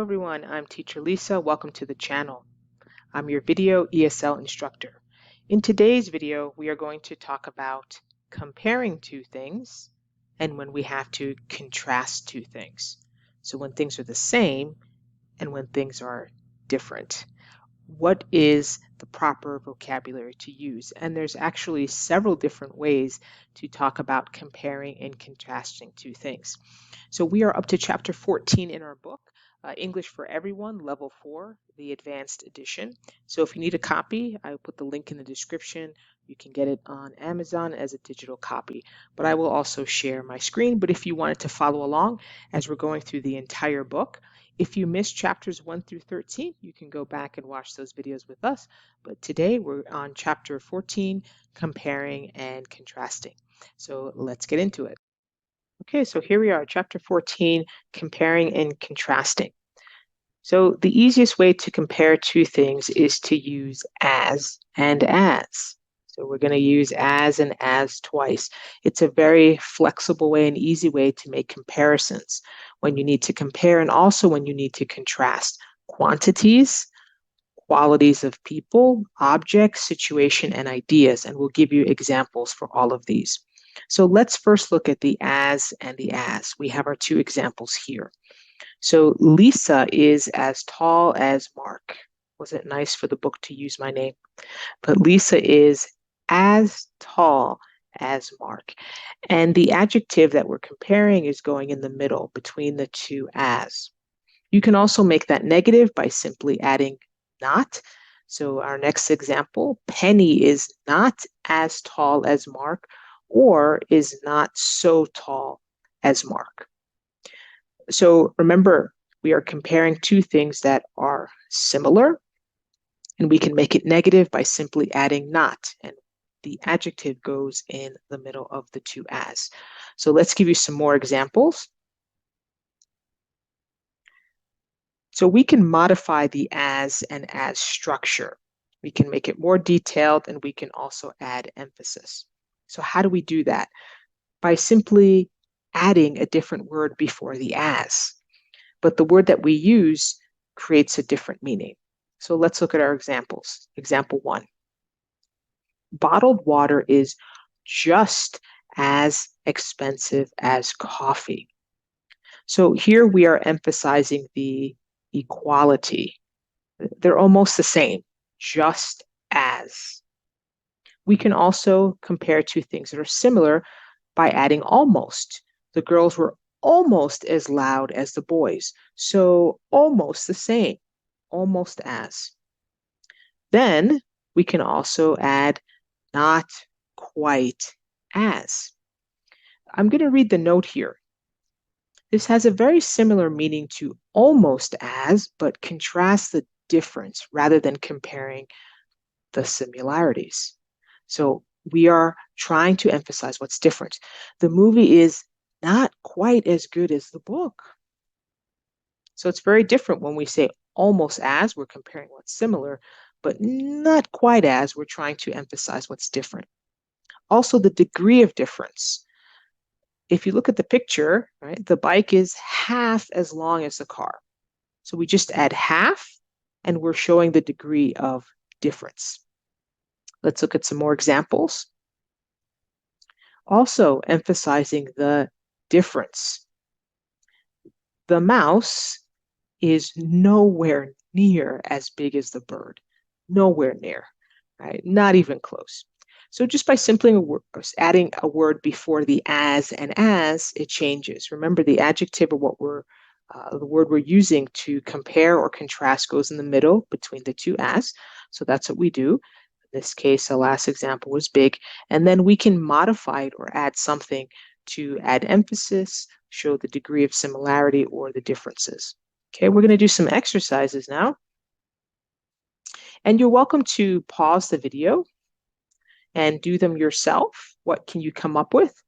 everyone, I'm Teacher Lisa. Welcome to the channel. I'm your video ESL instructor. In today's video, we are going to talk about comparing two things and when we have to contrast two things. So when things are the same and when things are different. What is the proper vocabulary to use? And there's actually several different ways to talk about comparing and contrasting two things. So we are up to chapter 14 in our book, English for Everyone, Level 4, the Advanced Edition. So if you need a copy, I will put the link in the description. You can get it on Amazon as a digital copy, but I will also share my screen. But if you wanted to follow along as we're going through the entire book, if you missed chapters 1 through 13, you can go back and watch those videos with us. But today we're on chapter 14, comparing and contrasting. So let's get into it. Okay, so here we are, chapter 14, comparing and contrasting. So the easiest way to compare two things is to use as and as. So we're going to use as and as twice. It's a very flexible way and easy way to make comparisons when you need to compare and also when you need to contrast quantities, qualities of people, objects, situation, and ideas. And we'll give you examples for all of these. So let's first look at the as and the as. We have our two examples here. So Lisa is as tall as Mark. Was it nice for the book to use my name? But Lisa is as tall as Mark. And the adjective that we're comparing is going in the middle between the two as. You can also make that negative by simply adding not. So our next example, Penny is not as tall as Mark or is not so tall as Mark. So remember, we are comparing two things that are similar, and we can make it negative by simply adding not, and the adjective goes in the middle of the two as. So let's give you some more examples. So we can modify the as and as structure. We can make it more detailed, and we can also add emphasis. So how do we do that? By simply adding a different word before the as. But the word that we use creates a different meaning. So let's look at our examples. Example 1. Bottled water is just as expensive as coffee. So here we are emphasizing the equality. They're almost the same, just as. We can also compare two things that are similar by adding almost. The girls were almost as loud as the boys, so almost the same, almost as. Then we can also add not quite as. I'm going to read the note here. This has a very similar meaning to almost as, but contrasts the difference rather than comparing the similarities. So we are trying to emphasize what's different. The movie is not quite as good as the book. So it's very different when we say almost as, we're comparing what's similar, but not quite as, we're trying to emphasize what's different. Also, the degree of difference. If you look at the picture, right, the bike is half as long as the car. So we just add half, and we're showing the degree of difference. Let's look at some more examples. Also emphasizing the difference. The mouse is nowhere near as big as the bird. Nowhere near, right? Not even close. So just by simply adding a word before the as and as, it changes. Remember, the adjective or the word we're using to compare or contrast goes in the middle between the two as. So that's what we do. In this case, the last example was big. And then we can modify it or add something to add emphasis, show the degree of similarity or the differences. Okay, we're going to do some exercises now. And you're welcome to pause the video and do them yourself. What can you come up with?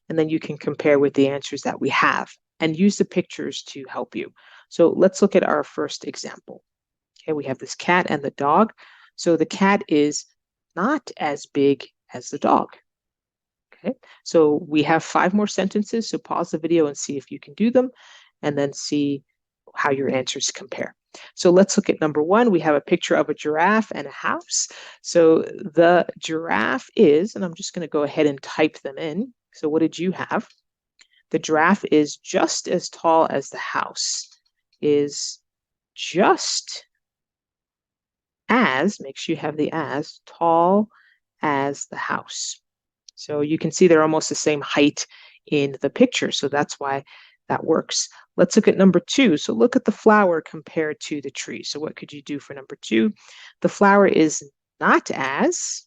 And then you can compare with the answers that we have and use the pictures to help you. So let's look at our first example. Okay, we have this cat and the dog. So the cat is not as big as the dog. Okay, so we have 5 more sentences. So pause the video and see if you can do them, and then see how your answers compare. So let's look at number one. We have a picture of a giraffe and a house. So the giraffe is, and I'm just going to go ahead and type them in. So what did you have? The giraffe is just as tall as the house, is just as, make sure you have the as, tall as the house. So you can see they're almost the same height in the picture. So that's why that works. Let's look at number two. So look at the flower compared to the tree. So what could you do for number two? The flower is not as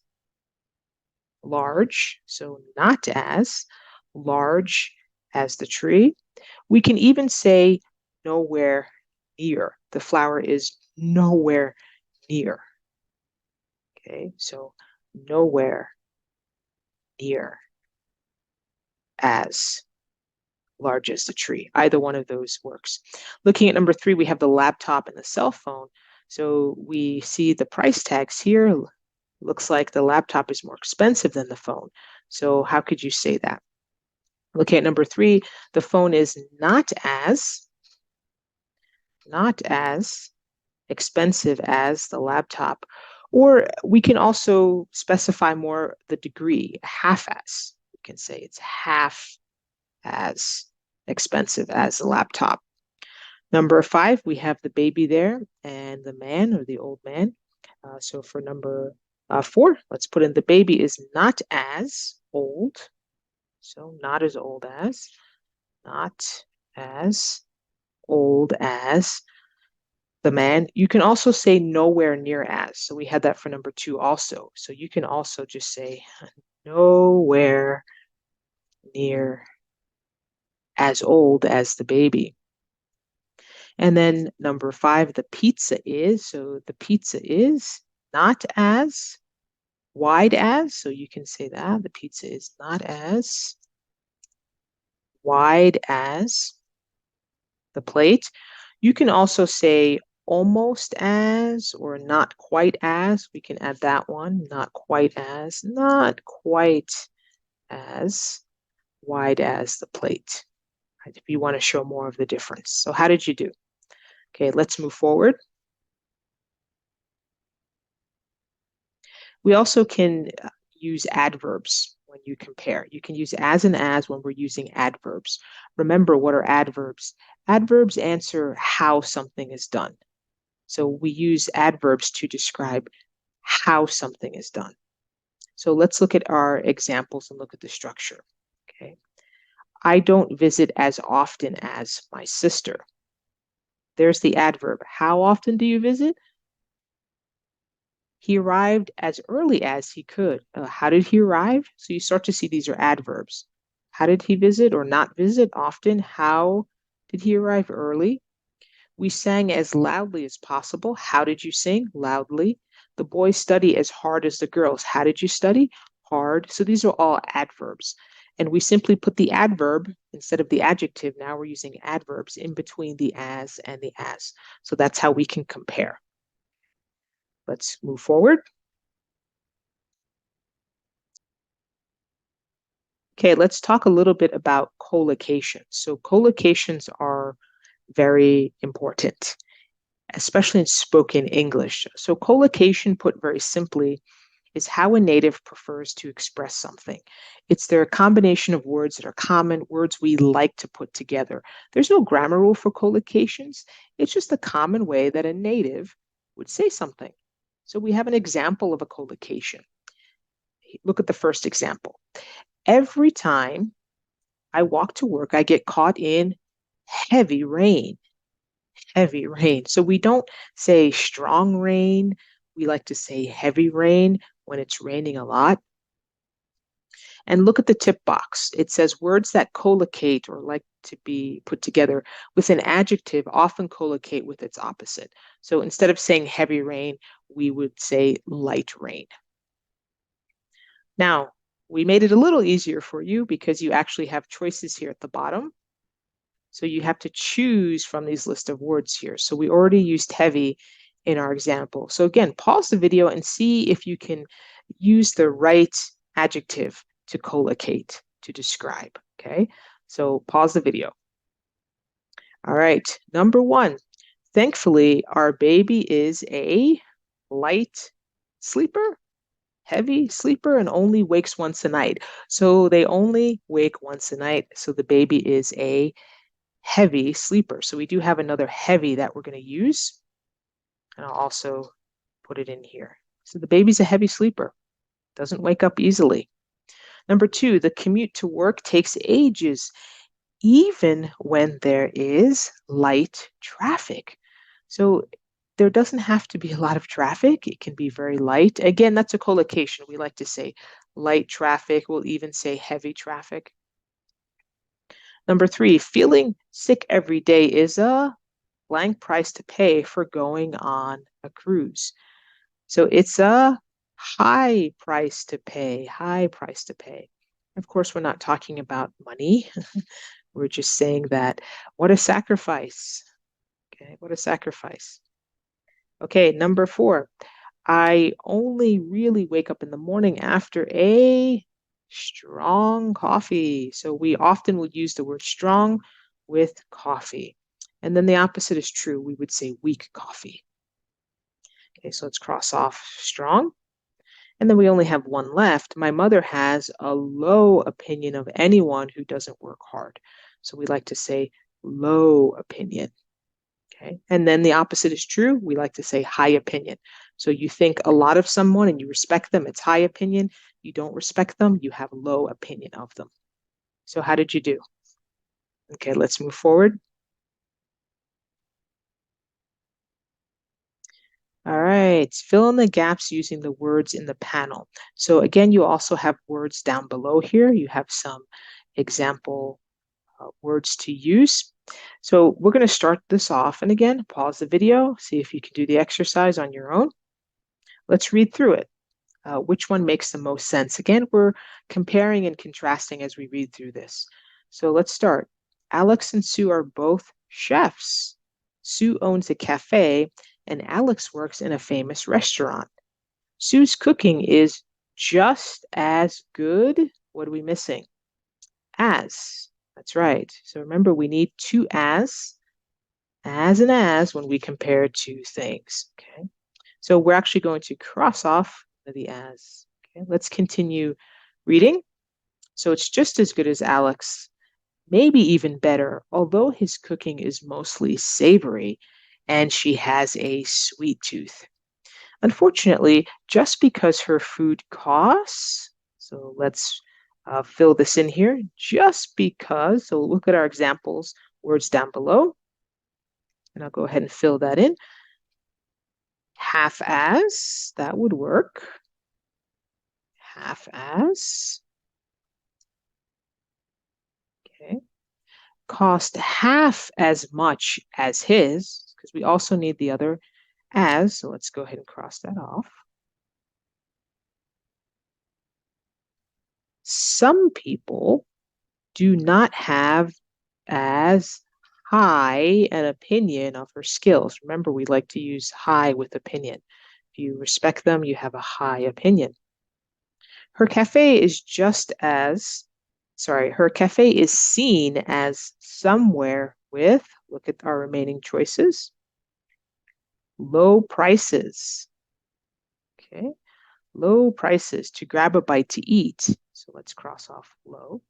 large, so not as large as the tree. We can even say nowhere near. The flower is nowhere near. Okay, so nowhere near as large as the tree. Either one of those works. Looking at number three, we have the laptop and the cell phone. So we see the price tags here. Looks like the laptop is more expensive than the phone. So how could you say that? Looking at number three, the phone is not as expensive as the laptop. Or we can also specify more the degree, half as. We can say it's half as expensive as the laptop. Number five, we have the baby there and the man or the old man. So for number four, let's put in the baby is not as old. So not as old as, not as old as the man. You can also say nowhere near as. So we had that for number two also. So you can also just say nowhere near as old as the baby. And then number five, the pizza is. So the pizza is not as wide as. So you can say that. The pizza is not as wide as the plate. You can also say almost as or not quite as. We can add that one. Not quite as wide as the plate. Right, if you want to show more of the difference. So how did you do? Okay, let's move forward. We also can use adverbs when you compare. You can use as and as when we're using adverbs. Remember, what are adverbs? Adverbs answer how something is done. So we use adverbs to describe how something is done. So let's look at our examples and look at the structure. Okay. I don't visit as often as my sister. There's the adverb. How often do you visit? He arrived as early as he could. How did he arrive? So you start to see these are adverbs. How did he visit or not visit often? How did he arrive early? We sang as loudly as possible. How did you sing? Loudly. The boys study as hard as the girls. How did you study? Hard. So these are all adverbs. And we simply put the adverb instead of the adjective. Now we're using adverbs in between the as and the as. So that's how we can compare. Let's move forward. Okay, let's talk a little bit about collocations. So collocations are very important, especially in spoken English. So collocation, put very simply, is how a native prefers to express something. It's their combination of words that are common, words we like to put together. There's no grammar rule for collocations. It's just a common way that a native would say something. So we have an example of a collocation. Look at the first example. Every time I walk to work, I get caught in heavy rain. Heavy rain. So we don't say strong rain. We like to say heavy rain when it's raining a lot. And look at the tip box. It says words that collocate or like to be put together with an adjective often collocate with its opposite. So instead of saying heavy rain, we would say light rain. Now, we made it a little easier for you because you actually have choices here at the bottom. So you have to choose from these list of words here. So we already used heavy in our example. So again, pause the video and see if you can use the right adjective to collocate, to describe, okay? So pause the video. All right, number 1. Thankfully, our baby is a light sleeper, heavy sleeper, and only wakes once a night. So they only wake once a night. So the baby is a heavy sleeper. So we do have another heavy that we're going to use. And I'll also put it in here. So the baby's a heavy sleeper, doesn't wake up easily. Number 2, the commute to work takes ages, even when there is light traffic. So there doesn't have to be a lot of traffic. It can be very light. Again, that's a collocation. We like to say light traffic. We'll even say heavy traffic. Number 3, feeling sick every day is a blank price to pay for going on a cruise. So it's a high price to pay, high price to pay. Of course, we're not talking about money. We're just saying that what a sacrifice. Okay, what a sacrifice. Okay, number 4, I only really wake up in the morning after a strong coffee. So we often will use the word strong with coffee. And then the opposite is true. We would say weak coffee. Okay, so let's cross off strong. And then we only have one left. My mother has a low opinion of anyone who doesn't work hard. So we like to say low opinion. Okay. And then the opposite is true. We like to say high opinion. So you think a lot of someone and you respect them, it's high opinion. You don't respect them, you have low opinion of them. So how did you do? Okay, let's move forward. All right, fill in the gaps using the words in the panel. So again, you also have words down below here. You have some example words to use. So we're going to start this off. And again, pause the video, see if you can do the exercise on your own. Let's read through it. Which one makes the most sense? Again, we're comparing and contrasting as we read through this. So let's start. Alex and Sue are both chefs. Sue owns a cafe and Alex works in a famous restaurant. Sue's cooking is just as good. What are we missing? As. That's right. So remember, we need two as and as when we compare two things. Okay. So we're actually going to cross off the as. Okay. Let's continue reading. So it's just as good as Alex, maybe even better, although his cooking is mostly savory and she has a sweet tooth. Unfortunately, just because her food costs, so let's fill this in here, just because, so look at our examples, words down below, and I'll go ahead and fill that in. Half as, that would work. Half as. Okay. Cost half as much as his, because we also need the other as, so let's go ahead and cross that off. Some people do not have as high an opinion of her skills. Remember, we like to use high with opinion. If you respect them, you have a high opinion. Her cafe is her cafe is seen as somewhere with, look at our remaining choices, low prices. Okay, low prices, to grab a bite to eat. So let's cross off low.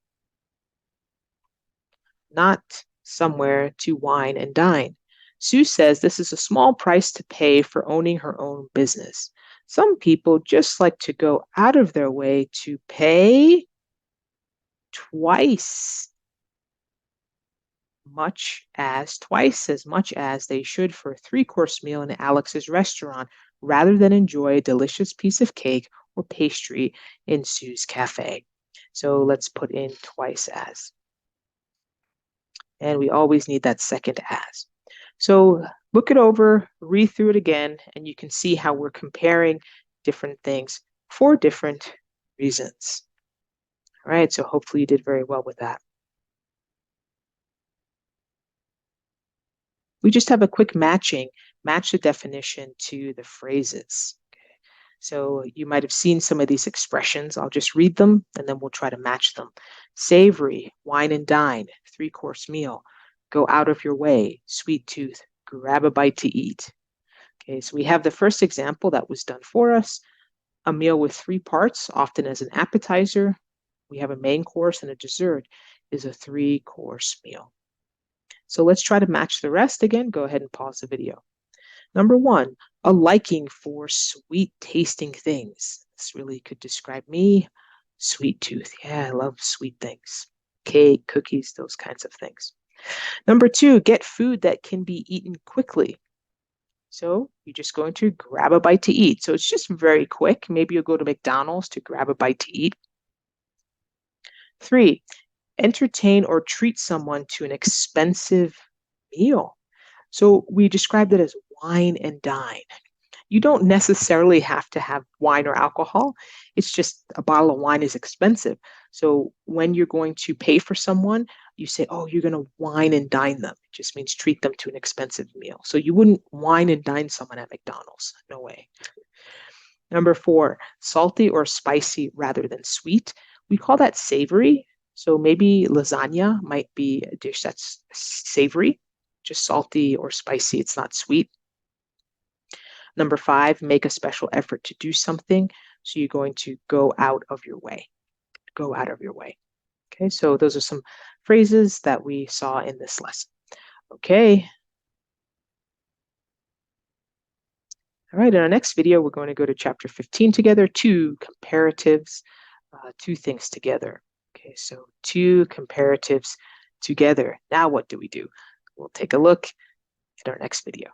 Not somewhere to wine and dine. Sue says this is a small price to pay for owning her own business. Some people just like to go out of their way to pay twice as much as they should for a 3-course meal in Alex's restaurant, rather than enjoy a delicious piece of cake or pastry in Sue's cafe. So let's put in twice as. And we always need that second as. So look it over, read through it again, and you can see how we're comparing different things for different reasons. All right, so hopefully you did very well with that. We just have a quick matching, match the definition to the phrases. Okay. So you might have seen some of these expressions. I'll just read them and then we'll try to match them. Savory, wine and dine, 3-course meal. go out of your way, sweet tooth, grab a bite to eat. Okay, so we have the first example that was done for us, a meal with 3 parts, often as an appetizer. We have a main course and a dessert is a 3-course meal. So let's try to match the rest again. Go ahead and pause the video. Number 1, a liking for sweet tasting things. This really could describe me. Sweet tooth. Yeah, I love sweet things. Cake, cookies, those kinds of things. Number 2, get food that can be eaten quickly. So you're just going to grab a bite to eat. So it's just very quick. Maybe you'll go to McDonald's to grab a bite to eat. 3, entertain or treat someone to an expensive meal. So we described it as wine and dine. You don't necessarily have to have wine or alcohol. It's just a bottle of wine is expensive. So when you're going to pay for someone, you say, oh, you're going to wine and dine them. It just means treat them to an expensive meal. So you wouldn't wine and dine someone at McDonald's. No way. Number 4, salty or spicy rather than sweet. We call that savory. So maybe lasagna might be a dish that's savory, just salty or spicy. It's not sweet. Number 5, make a special effort to do something. So you're going to go out of your way. Go out of your way. Okay, so those are some phrases that we saw in this lesson. Okay. All right, in our next video, we're going to go to chapter 15 together, 2 comparatives, 2 things together. Okay, so 2 comparatives together. Now what do we do? We'll take a look at our next video.